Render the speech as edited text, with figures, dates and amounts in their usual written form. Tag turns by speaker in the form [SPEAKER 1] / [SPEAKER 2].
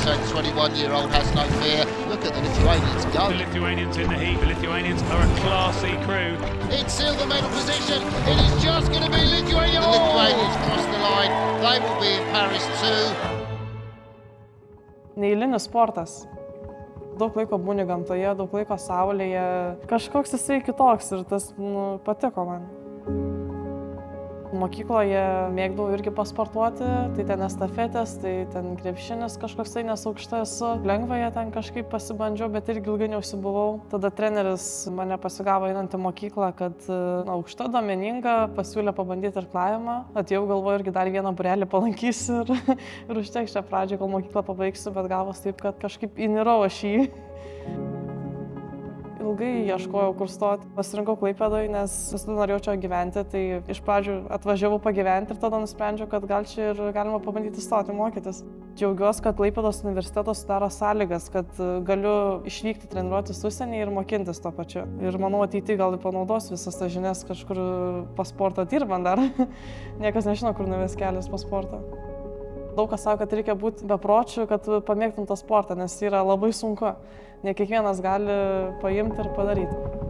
[SPEAKER 1] So 21-year-old has no fear. Look at the Lithuanians go.
[SPEAKER 2] The Lithuanians in the heat. The Lithuanians are a classy crew.
[SPEAKER 1] It's still the medal position. It is just going to be Lithuania. The Lithuanians cross the line. They will be in Paris too.
[SPEAKER 3] Neeilinis sportas. Daug laiko būni gamtoje, daug laiko saulėje. Kažkoks jisai kitoks ir tas patiko man. Mokykloje mėgdavau irgi pasportuoti, tai ten estafetės, tai ten krepšinis kažkoks tai, nes aukšta esu. Lengvąją ten kažkaip pasibandžiau, bet irgi ilgai neužsibuvau. Tada treneris mane pasigavo einant į mokyklą, kad aukšta, domeninga, pasiūlė pabandyti irklavimą. Atėjau, galvoju, irgi dar vieną būrelį palankysiu ir užteks šią pradžią, kol mokyklą pabaigsiu, bet gavos taip, kad kažkaip įnirau aš jį. Ilgai ieškojau, kur stoti. Pasirinkau Klaipėdoje, nes visada norėjau čia gyventi, tai iš pradžių atvažiavau pagyventi ir tada nusprendžiau, kad gal čia ir galima pabandyti stoti, mokytis. Džiaugiuosi, kad Klaipėdos universitetas sudaro sąlygas, kad galiu išvykti treniruotis užsienį ir mokintis tuo pačiu. Ir manau, ateityje gal panaudos visas tas žinias kažkur pas sportą dirbant dar. Niekas nežino, kur nuves kelias pas sportą. Daug kas sako, kad reikia būti bepročiu, kad pamėgtum tą sportą, nes yra labai sunku. Ne kiekvienas gali paimti ir padaryti.